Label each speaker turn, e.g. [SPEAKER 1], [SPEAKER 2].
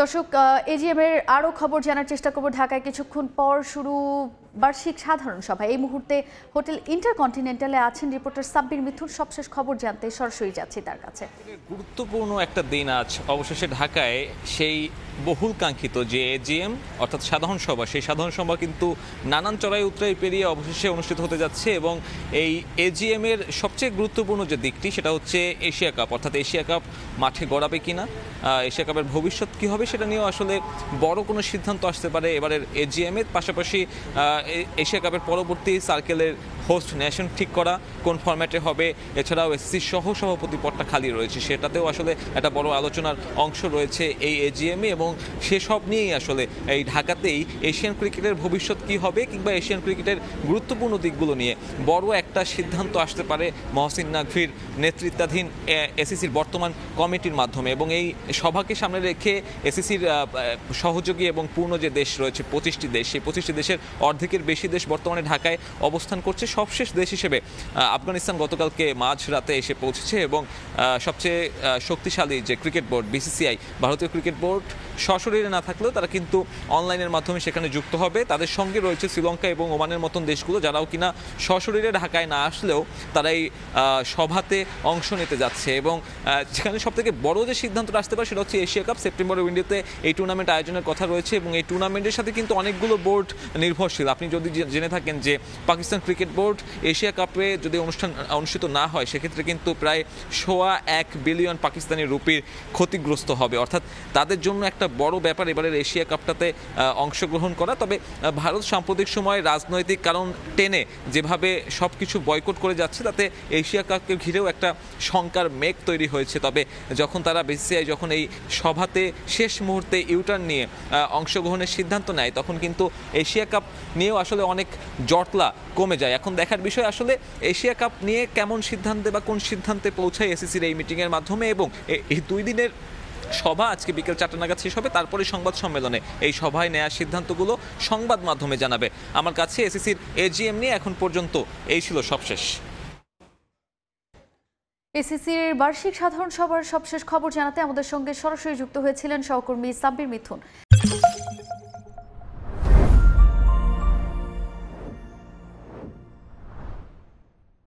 [SPEAKER 1] দর্শক, এজিএম এর আরো খবর জানার চেষ্টা করব। ঢাকায় কিছুক্ষণ পর শুরু বার্ষিক সাধারণ সভা। এই মুহূর্তে হোটেল ইন্টারকন্টিনেন্টালে আছেন রিপোর্টার সাব্বির মিথুন। সবশেষ খবর জানতে সরাসরি যাচ্ছি তার কাছে।
[SPEAKER 2] গুরুত্বপূর্ণ একটা দিন আজ অবশেষে ঢাকায় সেই বহুল কাঙ্ক্ষিত যে এজিএম অর্থাৎ সাধারণ সভা, সেই সাধারণ সভা কিন্তু নানান চড়াই উতরাই পেরিয়ে অবশেষে অনুষ্ঠিত হতে যাচ্ছে। এবং এই এজিএম এর সবচেয়ে গুরুত্বপূর্ণ যে দিকটি সেটা হচ্ছে এশিয়া কাপ, অর্থাৎ এশিয়া কাপ মাঠে গড়াবে কিনা, এশিয়া কাপের ভবিষ্যৎ কী হবে সেটা নিয়েও আসলে বড় কোনো সিদ্ধান্ত আসতে পারে এবারের এজিএম এর। পাশাপাশি এশিয়া কাপের পরবর্তী সার্কেলের হোস্ট নেশন ঠিক করা কোন ফরম্যাটে হবে, এছাড়াও এসসির সহ সভাপতি পদটা খালি রয়েছে, সেটাতেও আসলে একটা বড় আলোচনার অংশ রয়েছে এই এজিএমে। এবং সেসব নিয়েই আসলে এই ঢাকাতেই এশিয়ান ক্রিকেটের ভবিষ্যৎ কী হবে কিংবা এশিয়ান ক্রিকেটের গুরুত্বপূর্ণ দিকগুলো নিয়ে বড় একটা সিদ্ধান্ত আসতে পারে মহসিন নাকভীর নেতৃত্বাধীন এসিসির বর্তমান কমিটির মাধ্যমে। এবং এই সভাকে সামনে রেখে এসিসির সহযোগী এবং পূর্ণ যে দেশ রয়েছে 25টি দেশ, সেই 25টি দেশের অর্ধেকের বেশি দেশ বর্তমানে ঢাকায় অবস্থান করছে। সবশেষ দেশ হিসেবে আফগানিস্তান গতকালকে মাঝরাতে এসে পৌঁছেছে। এবং সবচেয়ে শক্তিশালী যে ক্রিকেট বোর্ড বিসিসিআই, ভারতীয় ক্রিকেট বোর্ড সশরীরে না থাকলেও তারা কিন্তু অনলাইনের মাধ্যমে সেখানে যুক্ত হবে। তাদের সঙ্গে রয়েছে শ্রীলঙ্কা এবং ওমানের মতন দেশগুলো, যারাও কিনা সশরীরে ঢাকায় না আসলেও তারা এই সভাতে অংশ নিতে যাচ্ছে। এবং যেখানে সবথেকে বড় যে সিদ্ধান্তটা আসতে পারে সেটা হচ্ছে এশিয়া কাপ। সেপ্টেম্বরের উইন্ডোতে এই টুর্নামেন্ট আয়োজনের কথা রয়েছে এবং এই টুর্নামেন্টের সাথে কিন্তু অনেকগুলো বোর্ড নির্ভরশীল। আপনি যদি জেনে থাকেন যে পাকিস্তান ক্রিকেট বোর্ড এশিয়া কাপে যদি অনুষ্ঠিত না হয় সেক্ষেত্রে কিন্তু প্রায় 1.25 বিলিয়ন পাকিস্তানি রুপির ক্ষতিগ্রস্ত হবে। অর্থাৎ তাদের জন্য একটা বড় ব্যাপার এবারের এশিয়া কাপটাতে অংশগ্রহণ করা। তবে ভারত সাম্প্রতিক সময় রাজনৈতিক কারণ টেনে যেভাবে সব কিছু বয়কট করে যাচ্ছে তাতে এশিয়া কাপকে ঘিরেও একটা শঙ্কার মেঘ তৈরি হয়েছে। তবে যখন তারা বিসিসিআই যখন এই সভাতে শেষ মুহূর্তে ইউটার্ন নিয়ে অংশগ্রহণের সিদ্ধান্ত নেয় তখন কিন্তু এশিয়া কাপ নিয়েও আসলে অনেক জটলা কমে যায়। এখন দেখার বিষয় আসলে এশিয়া কাপ নিয়ে কেমন সিদ্ধান্তে বা কোন সিদ্ধান্তে পৌঁছায় এসিসির এই মিটিংয়ের মাধ্যমে। এবং এই 2 দিনের সভা আজকে বিকেল 4টা নাগাদ শেষ হবে, তারপরে সংবাদ সম্মেলনে এই সভায় নেওয়া সিদ্ধান্তগুলো সংবাদ মাধ্যমে জানাবে। আমার কাছে এসিসির এজিএম নিয়ে এখন পর্যন্ত এই ছিল সবশেষ।
[SPEAKER 1] এসিসির বার্ষিক সাধারণ সভার সবশেষ খবর জানাতে আমাদের সঙ্গে সরাসরি যুক্ত হয়েছিলেন সহকর্মী সাব্বির মিথুন।